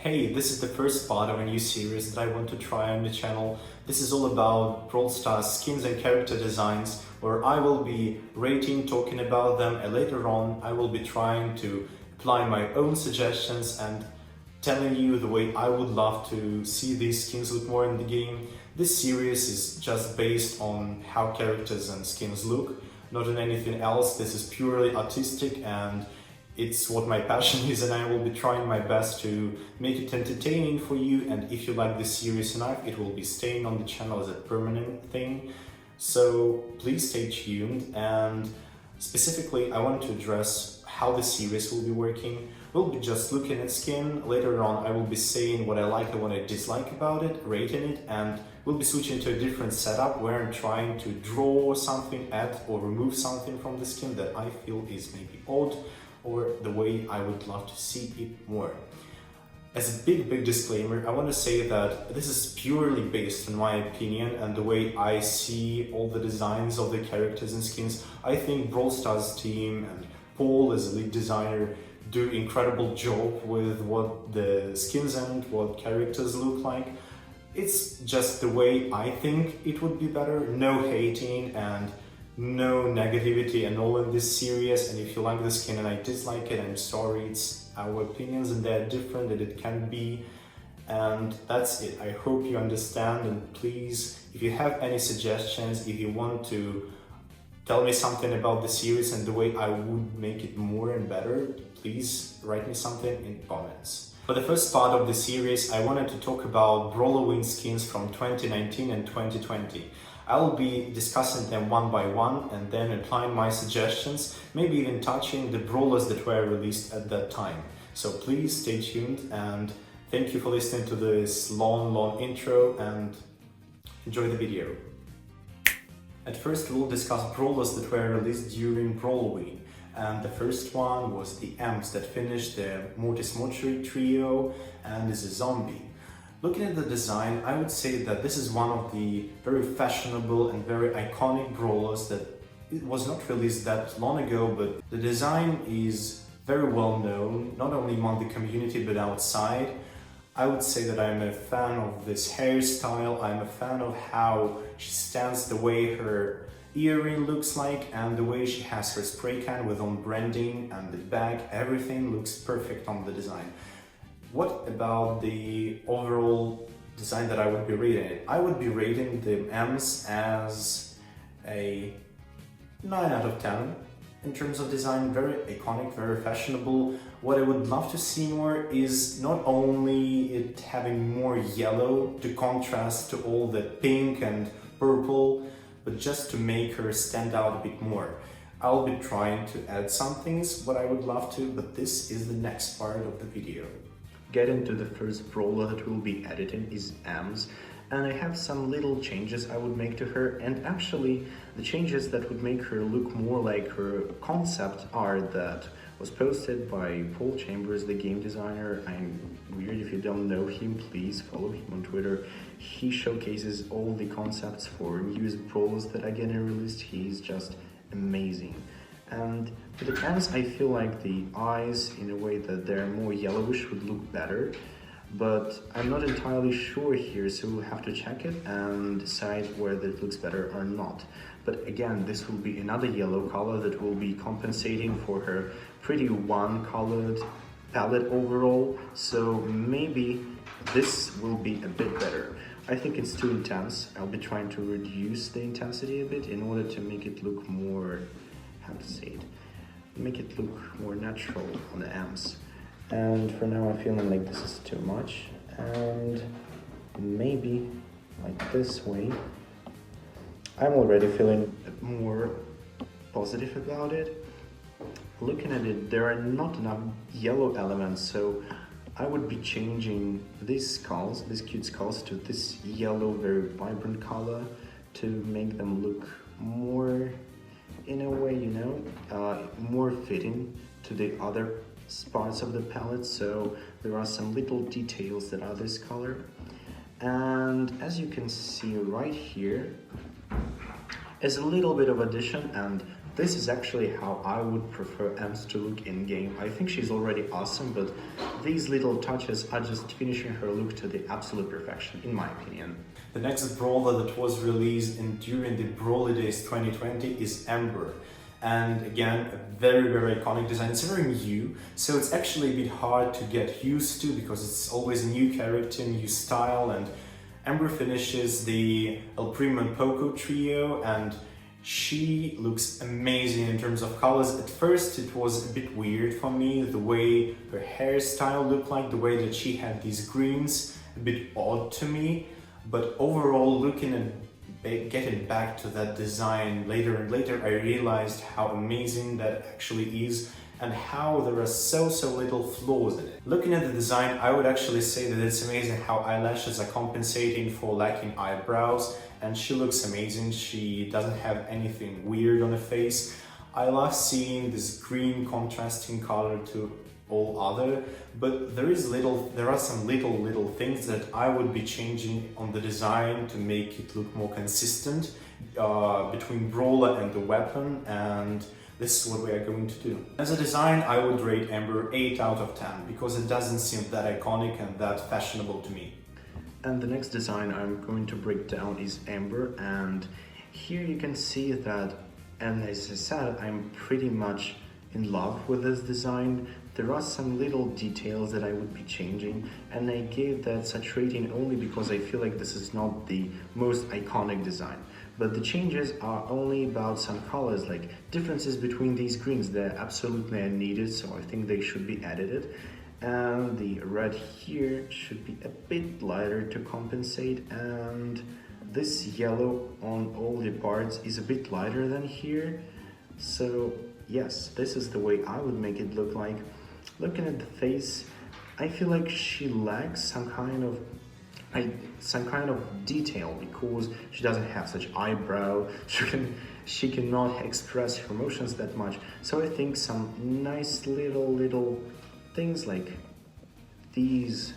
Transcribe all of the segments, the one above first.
Hey, this is the first part of a new series that I want to try on the channel. This is all about Brawl Stars skins and character designs, where I will be rating, talking about them, and later on I will be trying to apply my own suggestions and telling you the way I would love to see these skins look more in the game. This series is just based on how characters and skins look, not on anything else. This is purely artistic and it's what my passion is, and I will be trying my best to make it entertaining for you. And if you like this series enough, it will be staying on the channel as a permanent thing. So please stay tuned, and specifically I want to address how the series will be working. We'll be just looking at skin. Later on I will be saying what I like and what I dislike about it, rating it, and we'll be switching to a different setup where I'm trying to draw something, add or remove something from the skin that I feel is maybe odd, or the way I would love to see it more. As a big disclaimer, I want to say that this is purely based on my opinion and the way I see all the designs of the characters and skins. I think Brawl Stars team and Paul as a lead designer do incredible job with what the skins and what characters look like. It's just the way I think it would be better. No hating and no negativity and all in this series, and if you like the skin and I dislike it, I'm sorry, it's our opinions and they're different and it can be, and that's it. I hope you understand, and please, if you have any suggestions, if you want to tell me something about the series and the way I would make it more and better, please write me something in comments. For the first part of the series, I wanted to talk about Brolywin skins from 2019 and 2020. I'll be discussing them one by one and then applying my suggestions, maybe even touching the brawlers that were released at that time. So please stay tuned, and thank you for listening to this long intro, and enjoy the video. At first we'll discuss brawlers that were released during Brawloween. And the first one was the Amps that finished the Mortis Mortuary trio and is a zombie. Looking at the design, I would say that this is one of the very fashionable and very iconic brawlers that it was not released that long ago, but the design is very well known, not only among the community but outside. I would say that I'm a fan of this hairstyle, I'm a fan of how she stands, the way her earring looks like, and the way she has her spray can with own branding and the bag. Everything looks perfect on the design. What about the overall design that I would be rating it? I would be rating the M's as a 9 out of 10 in terms of design. Very iconic, very fashionable. What I would love to see more is not only it having more yellow to contrast to all the pink and purple, but just to make her stand out a bit more. I'll be trying to add some things, what I would love to, but this is the next part of the video. Getting to the first brawler that we'll be editing is Ams, and I have some little changes I would make to her, and actually the changes that would make her look more like her concept art that was posted by Paul Chambers, the game designer. I'm weird if you don't know him, please follow him on Twitter. He showcases all the concepts for newest brawlers that are getting released. He's just amazing. And for the Ams, I feel like the eyes, in a way that they're more yellowish, would look better, but I'm not entirely sure here, so we'll have to check it and decide whether it looks better or not. But again, this will be another yellow color that will be compensating for her pretty one-colored palette overall, so maybe this will be a bit better. I think it's too intense. I'll be trying to reduce the intensity a bit in order to make it look more, how to say it, make it look more natural on the Amps. And for now I'm feeling like this is too much, and maybe like this way. I'm already feeling more positive about it. Looking at it, there are not enough yellow elements, so I would be changing these skulls, these cute skulls, to this yellow, very vibrant color to make them look more, in a way, you know, more fitting to the other parts of the palette. So there are some little details that are this color, and as you can see right here is a little bit of addition, and this is actually how I would prefer Ems to look in-game. I think she's already awesome, but these little touches are just finishing her look to the absolute perfection, in my opinion. The next brawler that was released during the Brawly Days 2020 is Amber. And again, a very, very iconic design. It's very new, so it's actually a bit hard to get used to because it's always a new character, new style, and Amber finishes the El Primo and Poco trio, and she looks amazing in terms of colors. At first it was a bit weird for me, the way her hairstyle looked like, the way that she had these greens, a bit odd to me, but overall looking at getting back to that design later and later, I realized how amazing that actually is and how there are so little flaws in it. Looking at the design, I would actually say that it's amazing how eyelashes are compensating for lacking eyebrows, and she looks amazing. She doesn't have anything weird on her face. I love seeing this green contrasting color to all other, but there are some little things that I would be changing on the design to make it look more consistent between Brawler and the weapon, and this is what we are going to do. As a design, I would rate Amber 8 out of 10 because it doesn't seem that iconic and that fashionable to me. And the next design I'm going to break down is Amber, and here you can see that, and as I said, I'm pretty much in love with this design. There are some little details that I would be changing, and I gave that such rating only because I feel like this is not the most iconic design. But the changes are only about some colors, like differences between these greens. They're absolutely needed, so I think they should be edited. And the red here should be a bit lighter to compensate, and this yellow on all the parts is a bit lighter than here. So yes, this is the way I would make it look like. Looking at the face, I feel like she lacks some kind of detail because she doesn't have such eyebrow. She cannot express her emotions that much. So I think some nice little things like these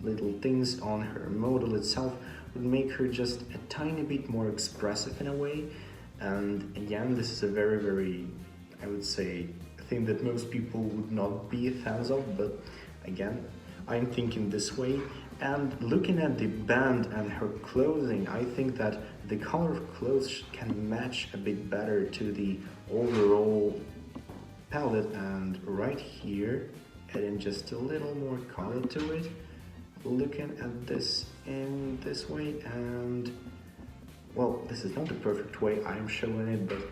little things on her model itself would make her just a tiny bit more expressive in a way. And again, this is a very, I would say, thing that most people would not be fans of, but again, I'm thinking this way. And looking at the band and her clothing, I think that the color of clothes can match a bit better to the overall palette, and right here, adding just a little more color to it, looking at this in this way, and well, this is not the perfect way I'm showing it, but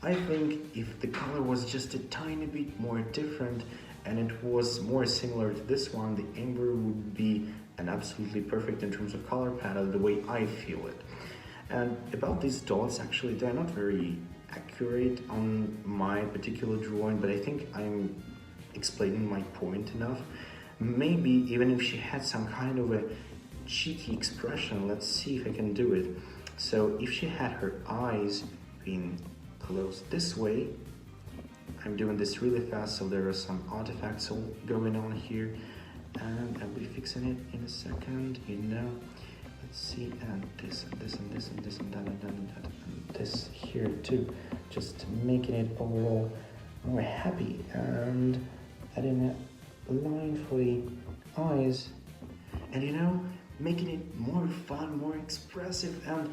I think if the color was just a tiny bit more different and it was more similar to this one, the Amber would be an absolutely perfect in terms of color palette, the way I feel it. And about these dots, actually, they're not very accurate on my particular drawing, but I think I'm explaining my point enough. Maybe even if she had some kind of a cheeky expression, let's see if I can do it. So if she had her eyes being closed this way, I'm doing this really fast, so there are some artifacts all going on here, and I'll be fixing it in a second, you know. Let's see, and this and this and this and this and that and that and that and this here too, just making it overall more happy, and adding a line for the eyes, and you know, making it more fun, more expressive, and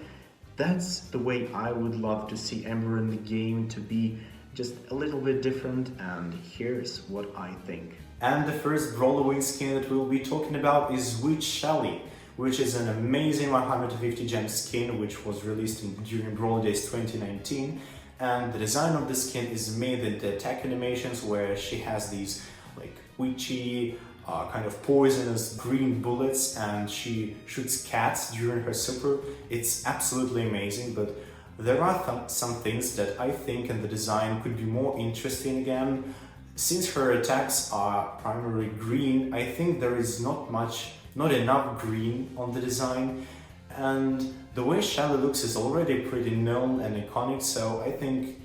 that's the way I would love to see Amber in the game, to be just a little bit different, and here's what I think. And the first Brolywin skin that we'll be talking about is with Shelly, which is an amazing 150 gem skin which was released during Brawl Days 2019, and the design of the skin is made in the attack animations where she has these like witchy, kind of poisonous green bullets, and she shoots cats during her super. It's absolutely amazing, but there are some things that I think in the design could be more interesting again. Since her attacks are primarily green, I think there is not enough green on the design, and the way Shelly looks is already pretty known and iconic, so I think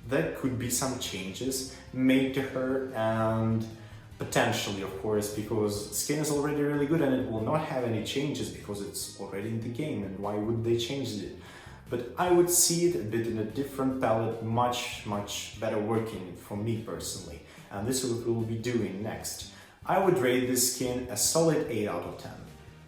there could be some changes made to her, and potentially, of course, because skin is already really good and it will not have any changes because it's already in the game, and why would they change it? but I would see it a bit in a different palette, much better working for me personally. And this is what we'll be doing next. I would rate this skin a solid 8 out of 10.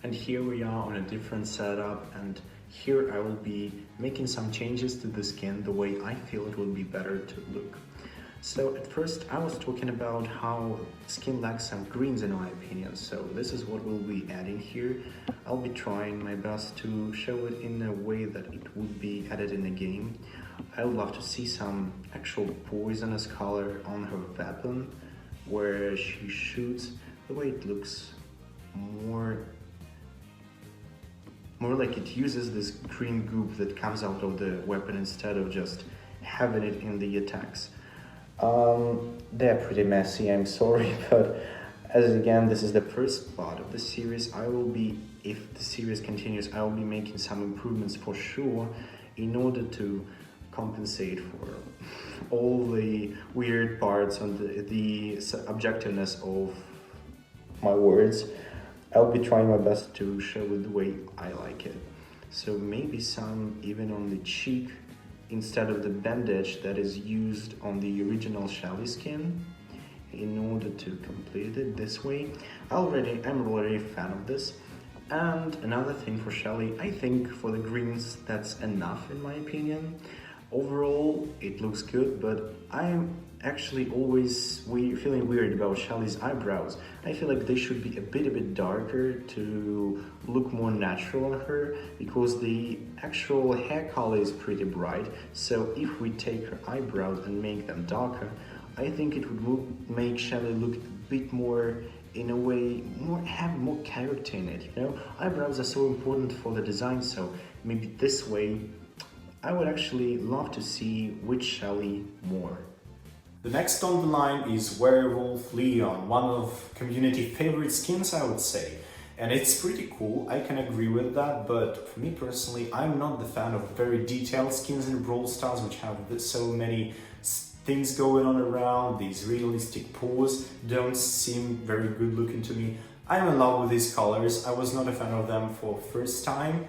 And here we are on a different setup, and here I will be making some changes to the skin the way I feel it will be better to look. So at first I was talking about how skin lacks some greens in my opinion, so this is what we'll be adding here. I'll be trying my best to show it in a way that it would be added in the game. I would love to see some actual poisonous color on her weapon where she shoots. The way it looks more like it uses this green goop that comes out of the weapon instead of just having it in the attacks. They're pretty messy, I'm sorry, but as again, this is the first part of the series. If the series continues, I will be making some improvements for sure in order to compensate for all the weird parts and the objectiveness of my words. I'll be trying my best to show it the way I like it. So maybe some even on the cheek, instead of the bandage that is used on the original Shelly skin, in order to complete it this way. I'm already a fan of this. And another thing for Shelly, I think for the greens that's enough in my opinion. Overall it looks good, but I'm actually always feeling weird about Shelly's eyebrows. I feel like they should be a bit darker to look more natural on her, because the actual hair color is pretty bright. So if we take her eyebrows and make them darker, I think it would make Shelly look a bit more, in a way, have more character in it, you know? Eyebrows are so important for the design, so maybe this way I would actually love to see which Shelly more. The next on the line is Werewolf Leon, one of community favorite skins, I would say. And it's pretty cool, I can agree with that, but for me personally, I'm not the fan of very detailed skins in Brawl Stars, which have so many things going on around. These realistic paws don't seem very good looking to me. I'm in love with these colors. I was not a fan of them for first time,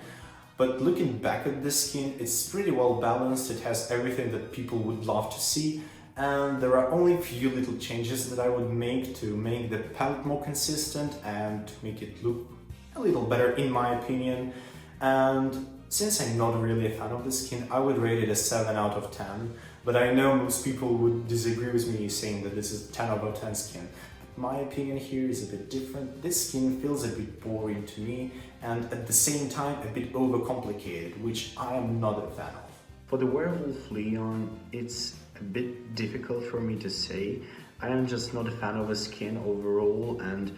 but looking back at this skin, it's pretty well balanced. It has everything that people would love to see. And there are only a few little changes that I would make to make the palette more consistent and to make it look a little better in my opinion. And since I'm not really a fan of the skin, I would rate it a 7 out of 10. But I know most people would disagree with me saying that this is a 10 out of 10 skin. But my opinion here is a bit different. This skin feels a bit boring to me and at the same time a bit overcomplicated, which I am not a fan of. For the Werewolf Leon, it's a bit difficult for me to say. I am just not a fan of a skin overall, and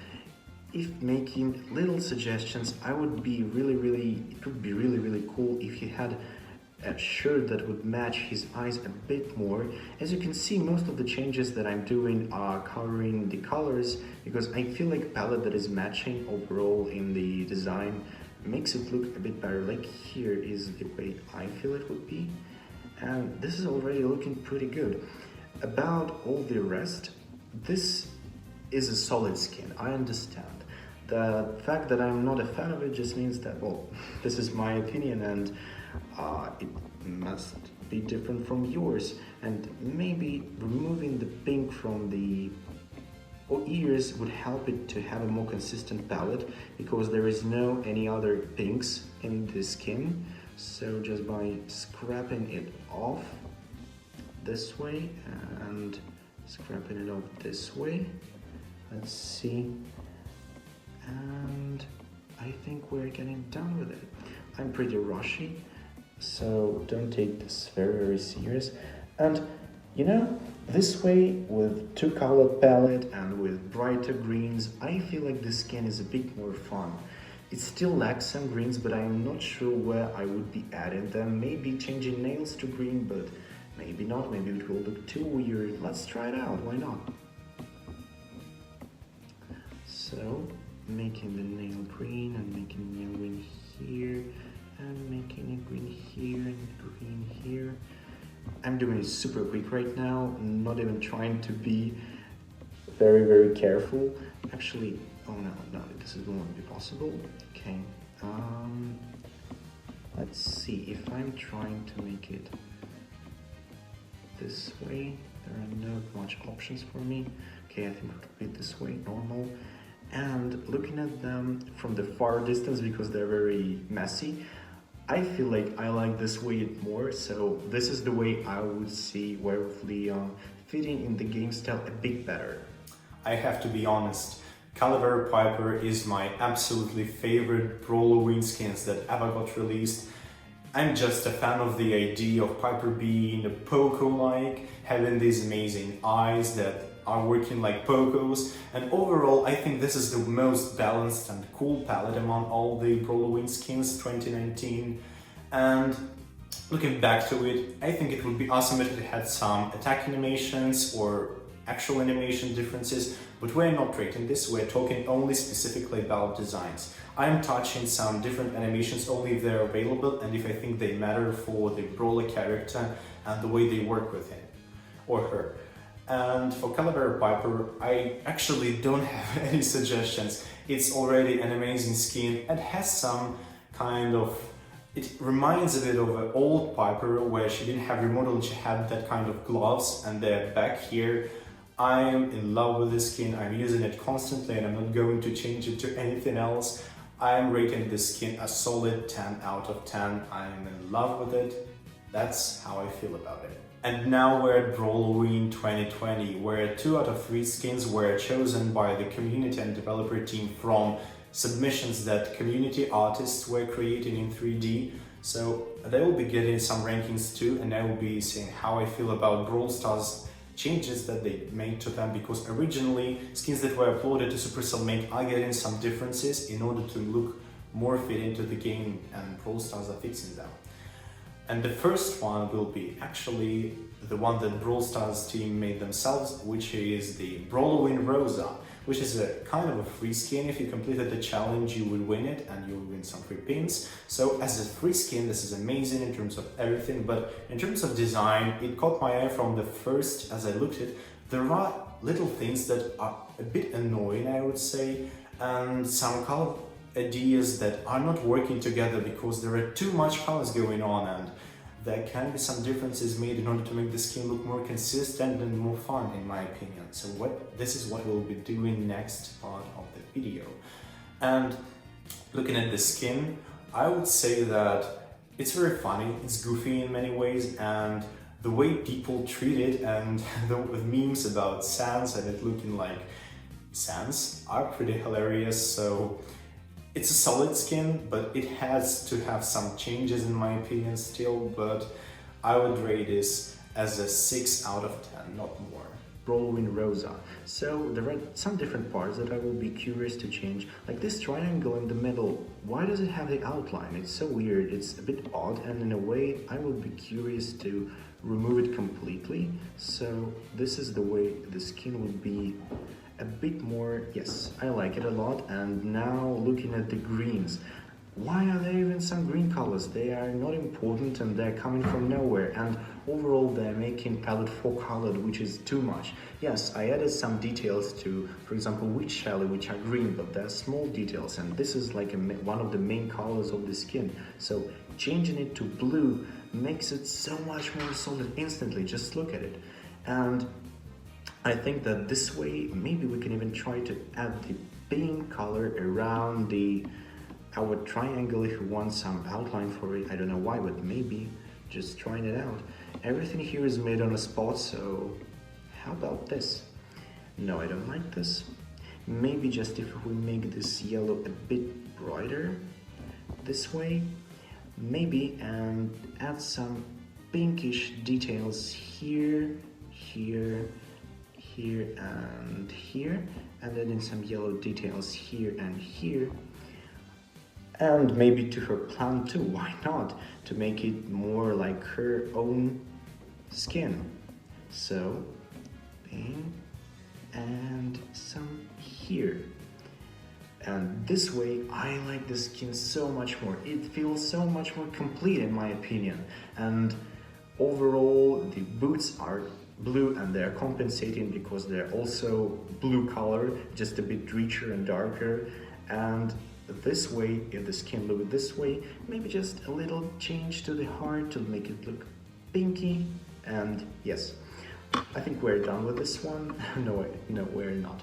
if making little suggestions, it would be really cool if he had a shirt that would match his eyes a bit more. As you can see, most of the changes that I'm doing are covering the colors, because I feel like palette that is matching overall in the design makes it look a bit better. Like here is the way I feel it would be, and this is already looking pretty good. About all the rest, this is a solid skin, I understand. The fact that I'm not a fan of it just means that, well, this is my opinion, and it must be different from yours. And maybe removing the pink from the ears would help it to have a more consistent palette, because there is no any other pinks in the skin. So just by scraping it off this way and scraping it off this way, let's see, and I think we're getting done with it. I'm pretty rushy, so don't take this very serious. And you know, this way, with two colored palette and with brighter greens, I feel like the skin is a bit more fun. It still lacks some greens, but I am not sure where I would be adding them. Maybe changing nails to green, but maybe not. Maybe it will look too weird. Let's try it out, why not? So, making the nail green and making the nail green here, and making it green here and green here. I'm doing it super quick right now, not even trying to be very careful. Actually, oh no, this won't be possible. Okay, Let's see if I'm trying to make it this way. There are not much options for me. Okay, I think it would be this way, normal. And looking at them from the far distance, because they're very messy, I feel like I like this way more, so this is the way I would see Werewolf Leon fitting in the game style a bit better. I have to be honest, Calavera Piper is my absolutely favorite Brawloween skins that ever got released. I'm just a fan of the idea of Piper being a Poco-like, having these amazing eyes that are working like Pocos, and overall I think this is the most balanced and cool palette among all the Brolywin skins 2019. And looking back to it, I think it would be awesome if it had some attack animations or actual animation differences, but we're not rating this, we're talking only specifically about designs. I'm touching some different animations only if they're available and if I think they matter for the brawler character and the way they work with him or her. And for Calavera Piper, I actually don't have any suggestions. It's already an amazing skin and has some kind of... It reminds a bit of an old Piper where she didn't have remodel and she had that kind of gloves and they're back here. I'm in love with this skin, I'm using it constantly and I'm not going to change it to anything else. I'm rating this skin a solid 10 out of 10. I'm in love with it. That's how I feel about it. And now we're at Brawloween 2020, where 2 out of 3 skins were chosen by the community and developer team from submissions that community artists were creating in 3D. So they will be getting some rankings too, and I will be saying how I feel about Brawl Stars changes that they made to them, because originally skins that were uploaded to Supercell Make are getting some differences in order to look more fit into the game, and Brawl Stars are fixing them. And the first one will be actually the one that Brawl Stars team made themselves, which is the Brolywin Rosa, which is a kind of a free skin. If you completed the challenge, you will win it and you will win some free pins. So as a free skin, this is amazing in terms of everything, but in terms of design, it caught my eye from the first as I looked at it. There are little things that are a bit annoying, I would say, and some color ideas that are not working together because there are too much colors going on, and there can be some differences made in order to make the skin look more consistent and more fun, in my opinion. So this is what we'll be doing next part of the video. And looking at the skin, I would say that it's very funny, it's goofy in many ways, and the way people treat it and the memes about Sans and it looking like Sans are pretty hilarious. So it's a solid skin, but it has to have some changes in my opinion still, but I would rate this as a 6 out of 10, not more. Brolywin Rosa. So there are some different parts that I will be curious to change, like this triangle in the middle. Why does it have the outline? It's so weird, it's a bit odd, and in a way I will be curious to remove it completely. So this is the way the skin would be a bit more. Yes, I like it a lot. And now looking at the greens, why are there even some green colors? They are not important and they're coming from nowhere, and overall they're making palette 4 colored, which is too much. Yes, I added some details to, for example, with Shelly, which are green, but they're small details, and this is like one of the main colors of the skin. So changing it to blue makes it so much more solid instantly. Just look at it. And I think that this way, maybe we can even try to add the pink color around our triangle if we want some outline for it. I don't know why, but maybe just trying it out. Everything here is made on a spot, so how about this? No, I don't like this. Maybe just if we make this yellow a bit brighter, this way, maybe, and add some pinkish details here, here, here and here, and then in some yellow details here and here, and maybe to her plant too, why not, to make it more like her own skin. So pink and some here, and this way I like the skin so much more. It feels so much more complete in my opinion, and overall the boots are blue and they're compensating because they're also blue color, just a bit richer and darker. And this way if the skin looked this way. Maybe just a little change to the heart to make it look pinky. And yes, I think we're done with this one. No, we're not.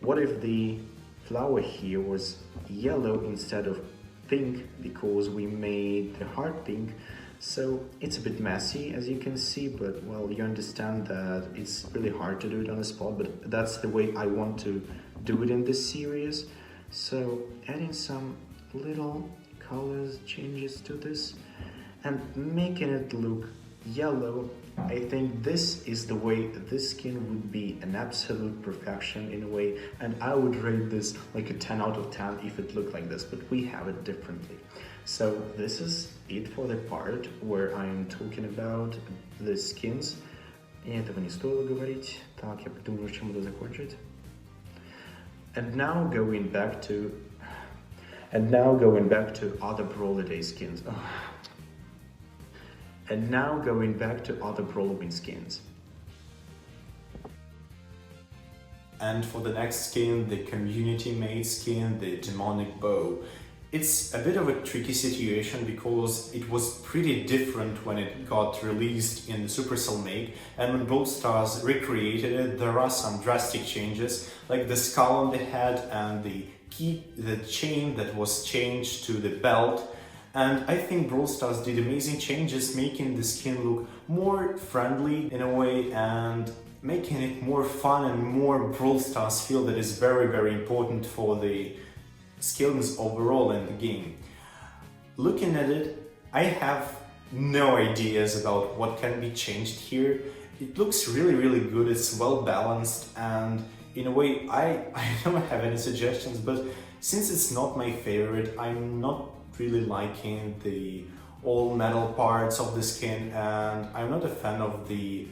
What if the flower here was yellow instead of pink, because we made the heart pink? So it's a bit messy, as you can see, but well, you understand that it's really hard to do it on the spot, but that's the way I want to do it in this series. So adding some little colors changes to this and making it look yellow. I think this is the way this skin would be an absolute perfection in a way, and I would rate this like a 10 out of 10 if it looked like this, but we have it differently. So this is it for the part where I'm talking about the skins. И этого не стоило говорить. Так, я придумал, чем буду закончить. And now going back to other Brawloween skins. And now going back to other Brolywin skins. And for the next skin, the community-made skin, the demonic bow. It's a bit of a tricky situation because it was pretty different when it got released in the Supercell make, and when Brawl Stars recreated it, there are some drastic changes, like the skull on the head and the chain that was changed to the belt. And I think Brawl Stars did amazing changes, making the skin look more friendly in a way and making it more fun and more Brawl Stars feel that is very, very important for the skins overall in the game. Looking at it, I have no ideas about what can be changed here. It looks really, really good, it's well balanced, and in a way I don't have any suggestions, but since it's not my favorite, I'm not really liking the all metal parts of the skin, and I'm not a fan of the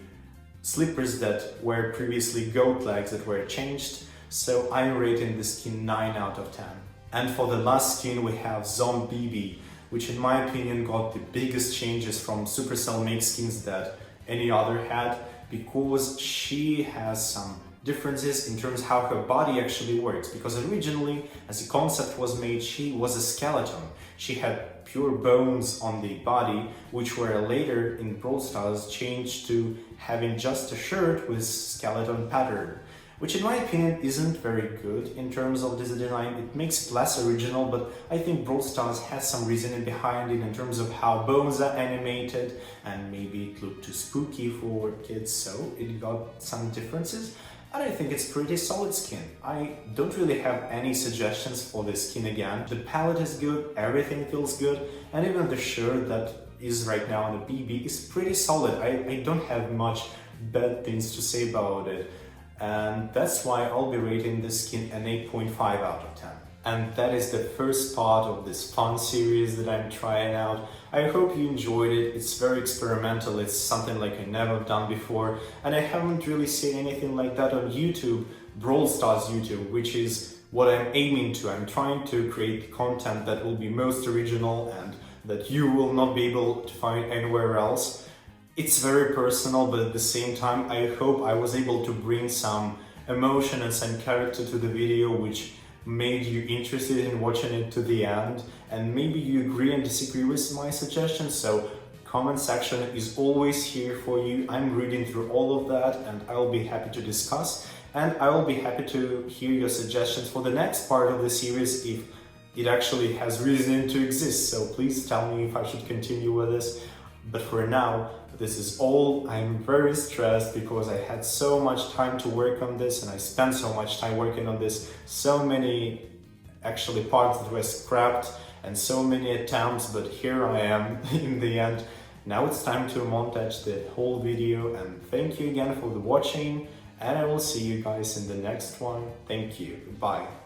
slippers that were previously goat legs that were changed, so I'm rating the skin 9 out of 10. And for the last skin we have Zombie, which in my opinion got the biggest changes from Supercell make skins that any other had, because she has some differences in terms of how her body actually works, because originally, as the concept was made, she was a skeleton. She had pure bones on the body, which were later in Brawl Stars changed to having just a shirt with skeleton pattern, which in my opinion isn't very good in terms of this design. It makes it less original, but I think Brawl Stars has some reasoning behind it in terms of how bones are animated, and maybe it looked too spooky for kids, so it got some differences. And I think it's pretty solid skin. I don't really have any suggestions for this skin again. The palette is good, everything feels good, and even the shirt that is right now on the BB is pretty solid. I don't have much bad things to say about it. And that's why I'll be rating this skin an 8.5 out of 10. And that is the first part of this fun series that I'm trying out. I hope you enjoyed it. It's very experimental, it's something like I never done before, and I haven't really seen anything like that on YouTube, Brawl Stars YouTube, which is what I'm aiming to. I'm trying to create content that will be most original and that you will not be able to find anywhere else. It's very personal, but at the same time, I hope I was able to bring some emotion and some character to the video, which made you interested in watching it to the end, and maybe you agree and disagree with my suggestions, so comment section is always here for you. I'm reading through all of that and I'll be happy to discuss, and I will be happy to hear your suggestions for the next part of the series if it actually has reason to exist, so please tell me if I should continue with this. But for now, this is all. I'm very stressed because I had so much time to work on this and I spent so much time working on this. So many actually parts that were scrapped and so many attempts, but here I am in the end. Now it's time to montage the whole video, and thank you again for the watching, and I will see you guys in the next one. Thank you. Bye.